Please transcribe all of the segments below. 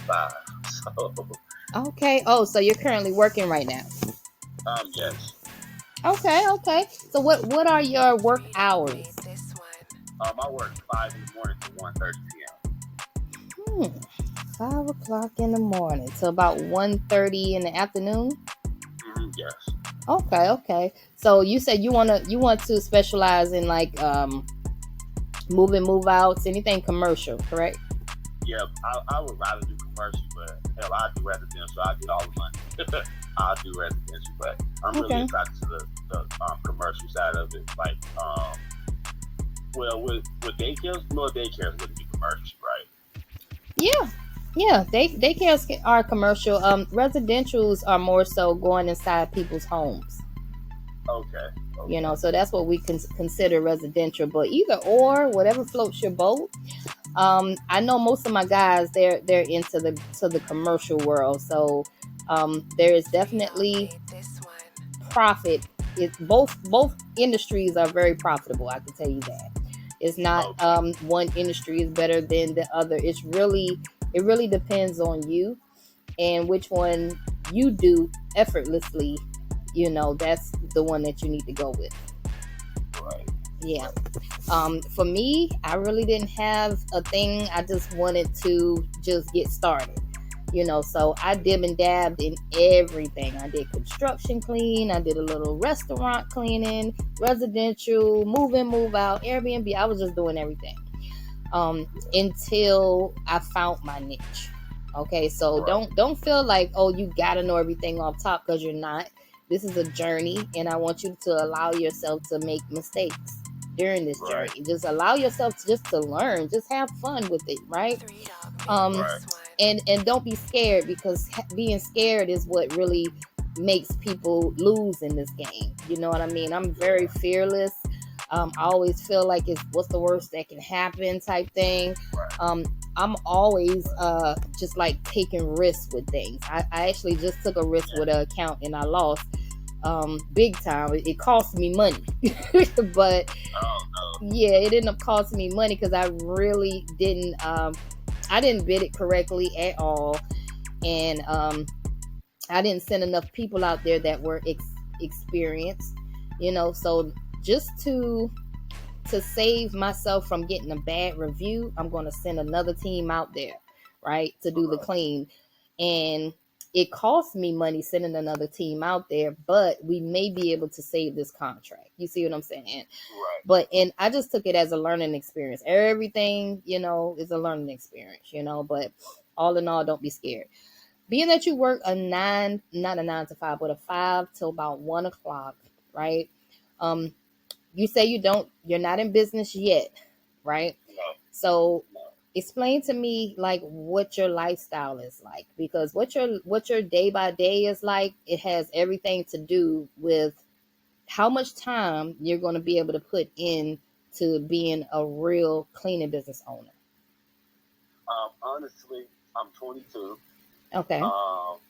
5. So, Okay. Oh, so you're currently working right now. yes. Okay, okay. So what are your work hours? I work 5 in the morning to 1:30 p.m. Hmm. 5 o'clock in the morning to about 1:30 in the afternoon. Yes. Okay, okay. So you said you want to specialize in like move outs, anything commercial, correct? Yeah, I would rather do commercial, but hell, I do residential. I get all the money. I do residential, but I'm really Okay. attracted to the commercial side of it. Like, well, with daycares, no daycares wouldn't be commercial, right? Yeah. Yeah, daycares are commercial. Residentials are more so going inside people's homes. Okay, okay, So that's what we consider residential. But either or, whatever floats your boat. I know most of my guys they're into the commercial world, so there is definitely profit. Both industries are very profitable. I can tell you that. It's not okay. one industry is better than the other. It really depends on you and which one you do effortlessly. That's the one that you need to go with. Right, Yeah. right. For me, I really didn't have a thing. I just wanted to just get started. So I dib and dabbed in everything. I did construction clean, I did a little restaurant cleaning, residential, move in, move out, Airbnb. I was just doing everything until I found my niche. Okay, so Right, don't feel like, oh, you gotta know everything off top, because you're not. This is a journey, and I want you to allow yourself to make mistakes during this right, journey. Just allow yourself just to learn. Just have fun with it, right? Um, right. and don't be scared, because being scared is what really makes people lose in this game. You know what I mean? I'm very Yeah, fearless. I always feel like it's what's the worst that can happen type thing. right. Um, I'm always just like taking risks with things. I actually just took a risk Yeah. with an account and I lost big time. It cost me money, but Oh no. yeah, it ended up costing me money because I really didn't. I didn't bid it correctly at all, and I didn't send enough people out there that were experienced. So just to save myself from getting a bad review, I'm going to send another team out there, right, to do the clean. And it costs me money sending another team out there, but we may be able to save this contract. You see what I'm saying? Right. And I just took it as a learning experience. Everything, is a learning experience, but all in all, don't be scared. Being that you work a nine, not a 9 to 5, but a 5 till about 1 o'clock, right? Um, you say you're not in business yet, right? No, So no. explain to me like what your lifestyle is like, because what your day by day is like, it has everything to do with how much time you're going to be able to put in to being a real cleaning business owner. Honestly, I'm 22. Okay. All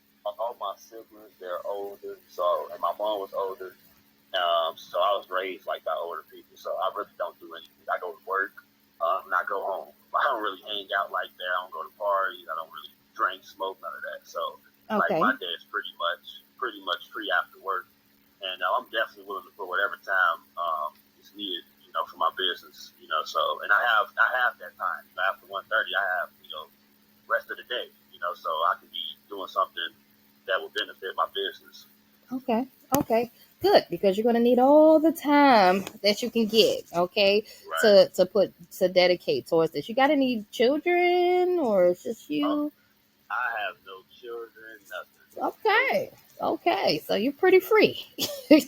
my siblings, they're older, so and my mom was older. So I was raised like by older people. So I really don't do anything. I go to work, and I go home. I don't really hang out like that. I don't go to parties. I don't really drink, smoke, none of that. So like Okay. my day is pretty much free after work, and I'm definitely willing to put whatever time is needed, for my business, So and I have that time. After 1:30, I have rest of the day, so I can be doing something that will benefit my business. Okay. Okay. Good, because you're going to need all the time that you can get, okay, Right. to dedicate towards this. You got any children, or it's just Uh, you? I have no children, nothing. Nope. Okay. Okay. So you're pretty free.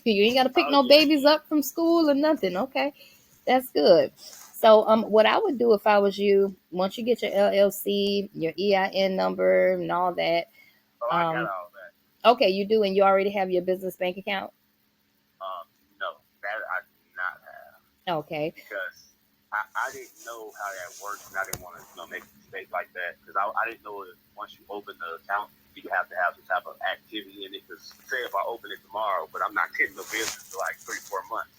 You ain't got to pick Oh no yeah, babies yeah. up from school or nothing. Okay. That's good. So what I would do if I was you, once you get your LLC, your EIN number and all that, Oh, I got um all that. okay, you do, and you already have your business bank account? No, that I do not have Okay. because I didn't know how that works, and I didn't want to make a mistake like that because I didn't know that once you open the account, you have to have some type of activity in it. Because say if I open it tomorrow, but I'm not getting the business for like 3-4 months,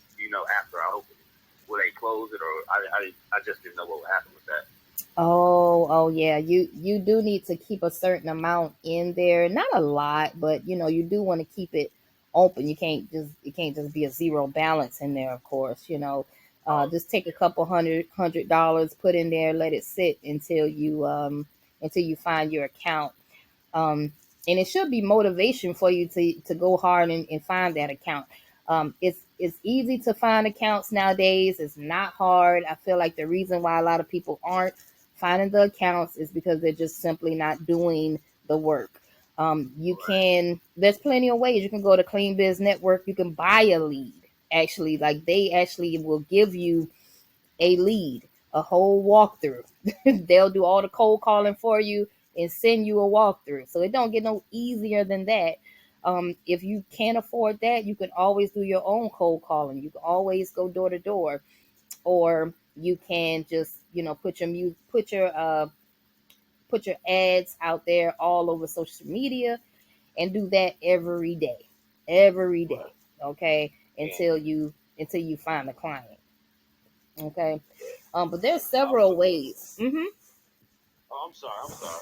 after I open it, will they close it or I just didn't know what would happen with that. Oh yeah. You do need to keep a certain amount in there. Not a lot, but you do want to keep it open. It can't just be a zero balance in there, of course. Oh, Just take a yeah, couple $100, put in there, let it sit until you find your account. um, and it should be motivation for you to go hard and find that account. It's easy to find accounts nowadays. It's not hard. I feel like the reason why a lot of people aren't finding the accounts is because they're just simply not doing the work. You right, can There's plenty of ways. You can go to Clean Biz Network. You can buy a lead. Actually, like they actually will give you a lead, a whole walkthrough. They'll do all the cold calling for you and send you a walkthrough. So it don't get no easier than that. If you can't afford that, you can always do your own cold calling. You can always go door to door, or you can just put your ads out there all over social media and do that every day. right. Okay, And until you find a client. Okay. yeah, But there's and I was several looking. ways. Oh, I'm sorry. I'm sorry.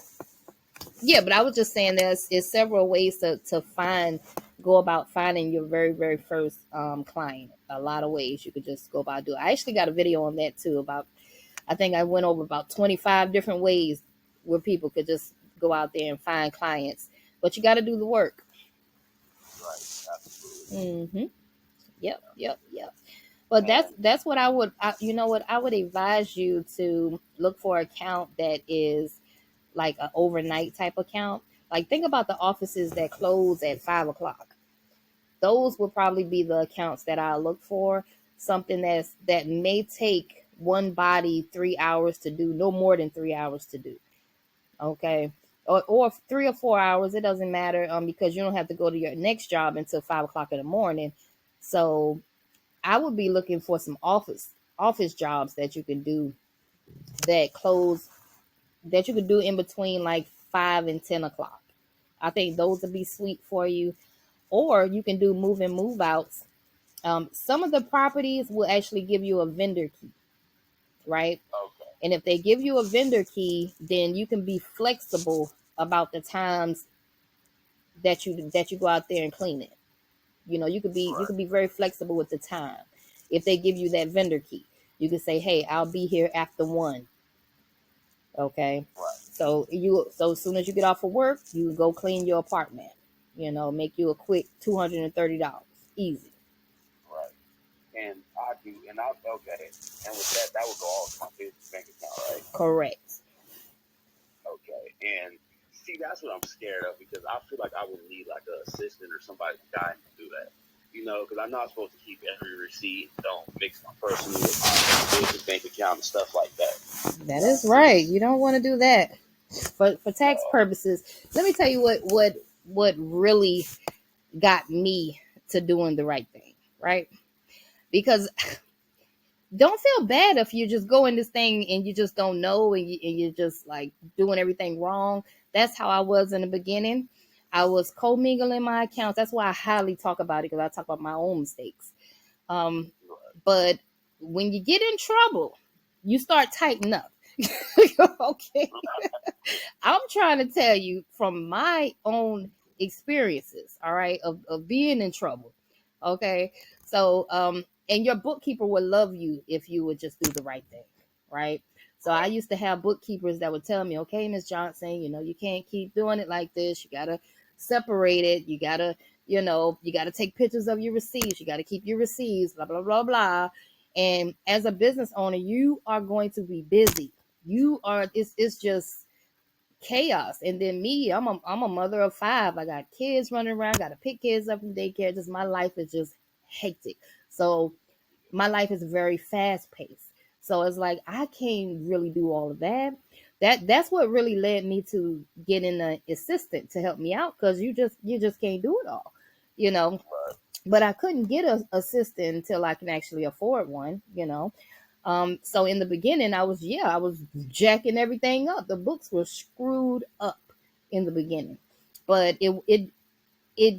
Yeah, but I was just saying there's several ways to go about finding your very very first client. A lot of ways you could just go about do. I actually got a video on that too. About I think I went over about 25 different ways where people could just go out there and find clients, but you got to do the work. Right. Absolutely. Mm-hmm. Yep, Yeah. yep, yep. But And that's what you know what I would advise you to look for an account that is like an overnight type account. Like think about the offices that close at 5 o'clock. Those will probably be the accounts that I look for. Something that may take one body 3 hours to do, no more than 3 hours to do. Okay. Or 3 or 4 hours, it doesn't matter, because you don't have to go to your next job until 5 o'clock in the morning. So I would be looking for some office jobs that you can do that close that you could do in between like 5 and 10 o'clock. I think those would be sweet for you. Or you can do move in move outs. Some of the properties will actually give you a vendor key, right? okay. And if they give you a vendor key, then you can be flexible about the times that you go out there and clean it. You Right. could be very flexible with the time. If they give you that vendor key, you can say, "Hey, I'll be here after 1." Okay. Right. So as soon as you get off of work, you go clean your apartment. Make you a quick $230. Easy. Right. And I do. And I okay. And with that, that would go all to my business bank account, right? Correct. Okay. And see, that's what I'm scared of because I feel like I would need like an assistant or somebody to guide me to do that. Because I'm not supposed to keep every receipt. Don't mix my personal with my business bank account and stuff like that. That is right. You don't want to do that. For tax No. purposes, let me tell you what really got me to doing the right thing, right? Because don't feel bad if you just go in this thing and you just don't know and you're just like doing everything wrong. That's how I was in the beginning. I was commingling my accounts. That's why I highly talk about it, because I talk about my own mistakes. Um, but when you get in trouble, you start tightening up. Okay. I'm trying to tell you from my own experiences, all right, of being in trouble. Okay. So, and your bookkeeper would love you if you would just do the right thing, right? So I Right. used to have bookkeepers that would tell me, okay, Miss Johnson, you can't keep doing it like this. You gotta separate it. You gotta take pictures of your receipts. You gotta keep your receipts, blah, blah, blah, blah. And as a business owner, you are going to be busy. It's just chaos. And then me, I'm a mother of five. I got kids running around, gotta pick kids up from daycare. Just my life is just hectic. So my life is very fast paced. So it's like I can't really do all of that. That's what really led me to getting an assistant to help me out, because you just can't do it all, you know. Right. But I couldn't get an assistant until I can actually afford one. So in the beginning, I was jacking everything up. The books were screwed up in the beginning, but it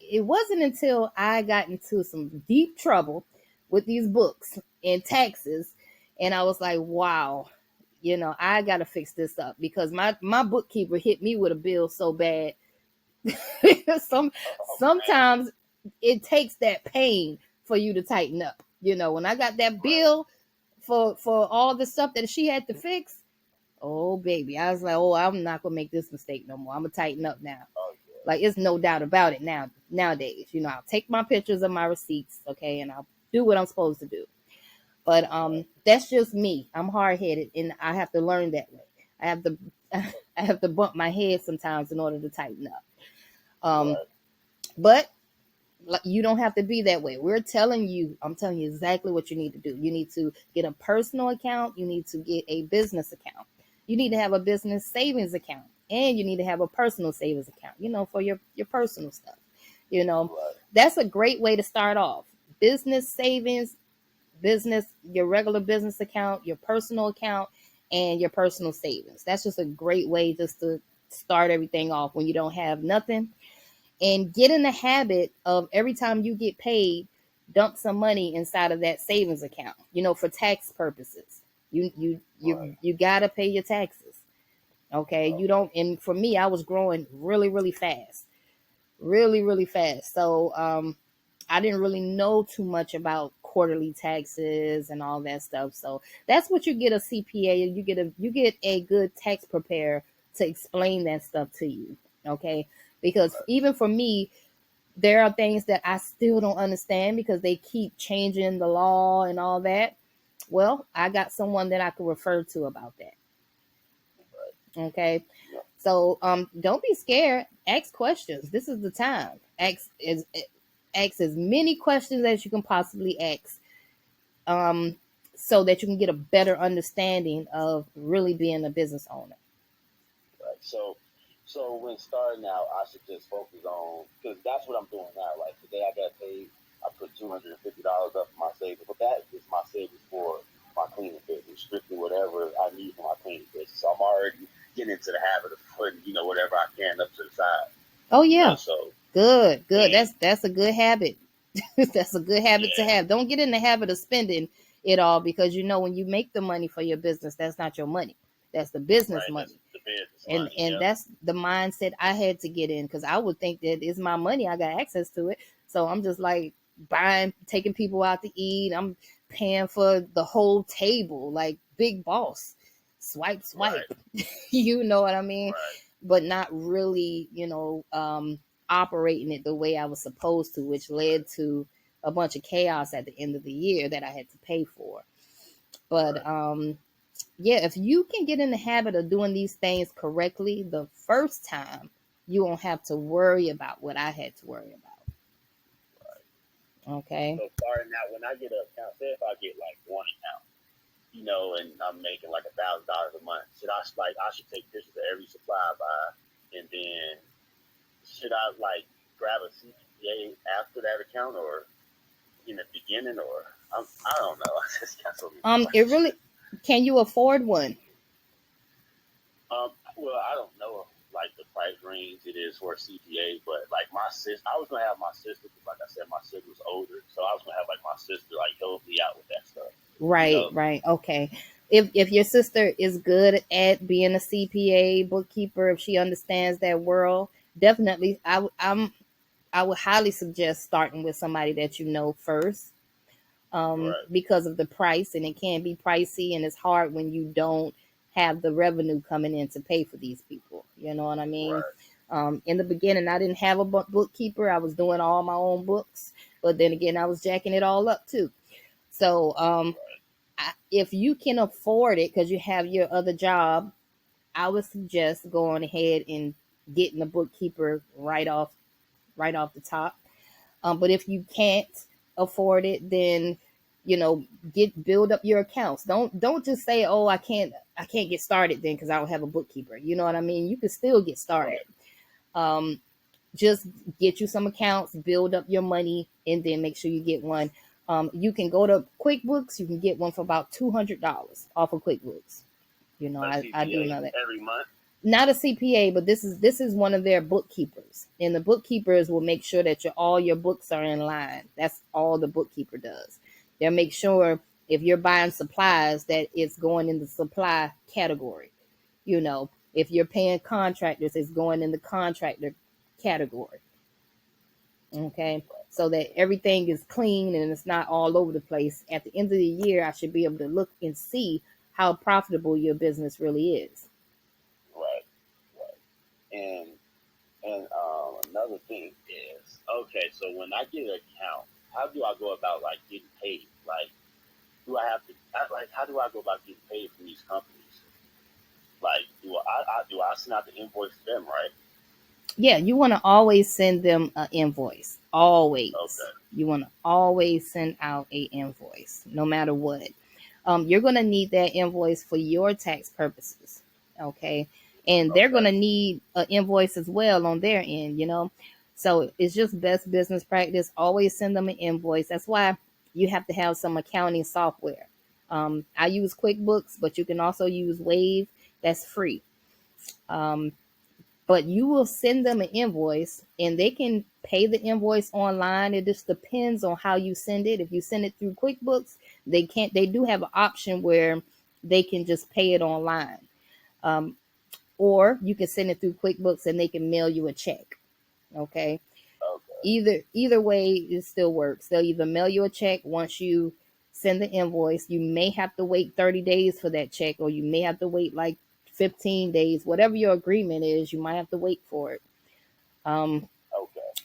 it wasn't until I got into some deep trouble with these books and taxes, and I was like, wow, I got to fix this up because my bookkeeper hit me with a bill so bad. Sometimes it takes that pain for you to tighten up. When I got that bill for all the stuff that she had to fix, oh baby, I was like, oh, I'm not gonna make this mistake no more. I'm gonna tighten up now. Like, it's no doubt about it nowadays. I'll take my pictures of my receipts, okay, and I'll do what I'm supposed to do. But that's just me. I'm hard headed, and I have to learn that way. I have to I have to bump my head sometimes in order to tighten up. But you don't have to be that way. I'm telling you exactly what you need to do. You need to get a personal account. You need to get a business account. You need to have a business savings account, and you need to have a personal savings account, for your personal stuff. That's a great way to start off. Business savings, your regular business account, your personal account, and your personal savings. That's just a great way just to start everything off when you don't have nothing. And get in the habit of every time you get paid, dump some money inside of that savings account, for tax purposes. You gotta pay your taxes. Okay. You don't, and for me, I was growing really, really fast. Really, really fast. So I didn't really know too much about quarterly taxes and all that stuff. So that's what you get a CPA. You get a good tax preparer to explain that stuff to you. Okay. Because even for me, there are things that I still don't understand because they keep changing the law and all that. Well, I got someone that I could refer to about that. Okay. So don't be scared. Ask questions. This is the time. Ask as many questions as you can possibly ask. So that you can get a better understanding of really being a business owner. Right. So when starting out, I should just focus on, because that's what I'm doing now. Like today, I got paid. I put $250 up for my savings, but that is my savings for my cleaning business, strictly whatever I need for my cleaning business. So I'm already getting into the habit of putting, whatever I can up to the side. Oh yeah. So good. That's a good habit. That's a good habit to have. Don't get in the habit of spending it all because when you make the money for your business, that's not your money. That's the business money. That's the business money, that's the mindset I had to get in because I would think that it's my money. I got access to it. So I'm just like taking people out to eat. I'm paying for the whole table, like big boss. Swipe. Right. You know what I mean? Right. But not really, operating it the way I was supposed to, which led to a bunch of chaos at the end of the year that I had to pay for. But yeah, if you can get in the habit of doing these things correctly the first time, you won't have to worry about what I had to worry about. Right. Okay. So starting out, when I get an account, say if I get like one account, and I'm making like $1,000 a month, I should take pictures of every supply I buy, and then should I like grab a CPA after that account or in the beginning, or I don't know. I just got so many it really. Can you afford one? Well, I don't know like the price range it is for a CPA, but like my sister, I was gonna have my sister because, like I said, my sister was older, so I was gonna have like my sister like help me out with that stuff. Right. Okay. If your sister is good at being a CPA bookkeeper, if she understands that world, definitely, I would highly suggest starting with somebody that first. Because of the price, and it can be pricey, and it's hard when you don't have the revenue coming in to pay for these people. You know what I mean? Right. In the beginning, I didn't have a bookkeeper. I was doing all my own books, but then again, I was jacking it all up too. So if you can afford it because you have your other job, I would suggest going ahead and getting a bookkeeper right off the top. But if you can't afford it, then build up your accounts. Don't just say, oh, I can't get started then because I don't have a bookkeeper. You know what I mean? You can still get started. Just get you some accounts, build up your money, and then make sure you get one. You can go to QuickBooks. You can get one for about $200 off of QuickBooks. I do know that every month. Not a CPA, but this is one of their bookkeepers, and the bookkeepers will make sure that all your books are in line. That's all the bookkeeper does. They'll make sure If you're buying supplies, that it's going in the supply category. If you're paying contractors, it's going in the contractor category. Okay. So that everything is clean and it's not all over the place. At the end of the year, I should be able to look and see how profitable your business really is. Right. And another thing is, okay, so when I get an account, how do I go about like getting paid? Like, do I have to like how do I go about getting paid from these companies? Like, do I send out the invoice to them, right? Yeah, you want to always send them an invoice. Always. Okay. You want to always send out a invoice, no matter what. You're going to need that invoice for your tax purposes. Okay. And they're going Okay. to need an invoice as well on their end. So it's just best business practice. Always send them an invoice. That's why you have to have some accounting software. I use QuickBooks, but you can also use Wave. That's free. But you will send them an invoice and they can pay the invoice online. It just depends on how you send it. If you send it through QuickBooks, they do have an option where they can just pay it online. Or you can send it through QuickBooks and they can mail you a check. Okay. Okay. Either way, it still works. They'll either mail you a check once you send the invoice. You may have to wait 30 days for that check, or you may have to wait like 15 days, whatever your agreement is, you might have to wait for it. Okay.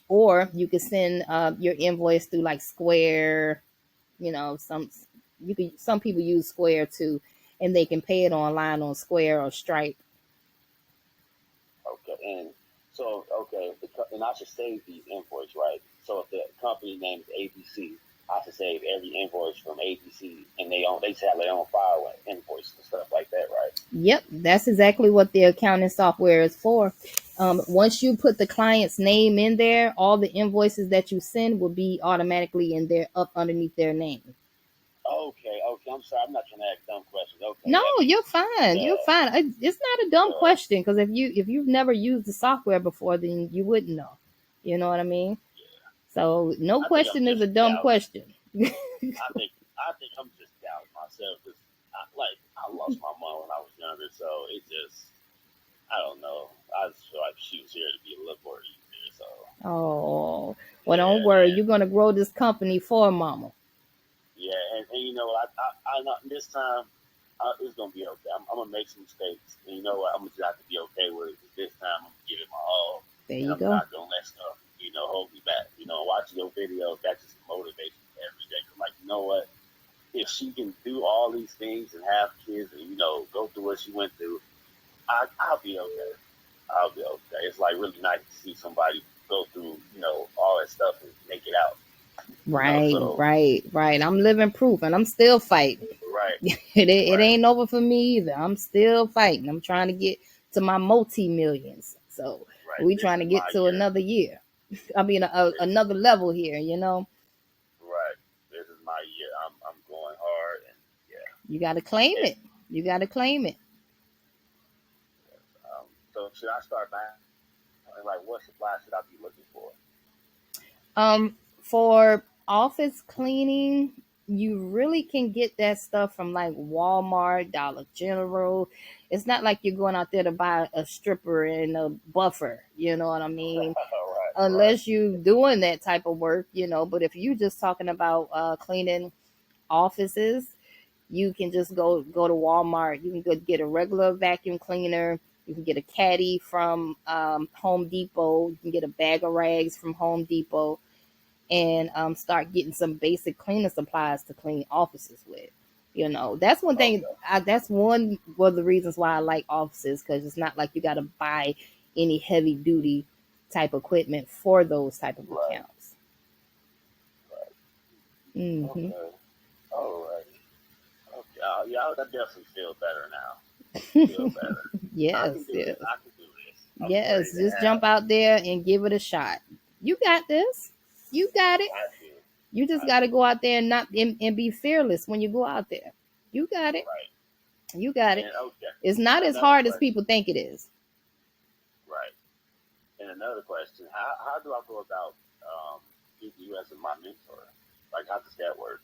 Or you could send your invoice through like Square. Some people use Square too, and they can pay it online on Square or Stripe. Okay. And so, okay, and I should save these invoice, right? So if the company name is ABC, I should save every invoice from ABC, and they have their own file with invoices and stuff like that, right? Yep, that's exactly what the accounting software is for. Once you put the client's name in there, all the invoices that you send will be automatically in there, up underneath their name. Okay. I'm sorry. I'm not trying to ask dumb questions. Okay. No, That you're means fine. You're the fine. It's not a dumb the question, because if you've never used the software before, then you wouldn't know. You know what I mean? So no I think I'm question is just a dumb doubting. question. I think I'm just doubting myself because I lost my mom when I was younger, so it just I don't know. I just feel like she was here to be a little more easier. So Oh, well, don't worry. yeah, You're gonna grow this company for mama. yeah, and you know I know this time it's gonna be okay. I'm gonna make some mistakes, and you know what? I'm gonna just have to be okay with it. 'Cause this time I'm gonna give it my all, There and you I'm go. not gonna let stuff hold me back. Watching your videos that just motivates me every day. I'm like, you know what? If she can do all these things and have kids and go through what she went through, I'll be okay. I'll be okay. It's like really nice to see somebody go through all that stuff and make it out. Right, So right, right. I'm living proof, and I'm still fighting. right, It right, ain't over for me either. I'm still fighting. I'm trying to get to my multi-millions. So right. we This trying to is get my to year. another year. I mean, This is another level here. right. This is my year. I'm going hard and yeah. You got to claim And it. You got to claim it. so should I start buying? Like, what supply should I be looking for? For office cleaning, you really can get that stuff from like Walmart, Dollar General. It's not like you're going out there to buy a stripper and a buffer. You know what I mean? Right, right. Unless you doing that type of work. But if you just talking about cleaning offices, you can just go to Walmart. You can go get a regular vacuum cleaner. You can get a caddy from Home Depot. You can get a bag of rags from Home Depot, and start getting some basic cleaning supplies to clean offices with. That's one thing. Okay, That's one of the reasons why I like offices, because it's not like you got to buy any heavy duty type equipment for those type of right, accounts. right. Hmm. Okay, all right. Okay, yeah, I definitely feel better now. Feel better. I Yes, can do yes, this. I can do this. I'm ready yes. to Just jump have. out there and give it a shot. You got this. You got it. I do. You just I got to do. go out there and not and be fearless when you go out there. You got it. Right. You got it. And okay, It's not as another hard as question. people think it is. Right. And another question. How do I go about using you as my mentor? Like, how does that work?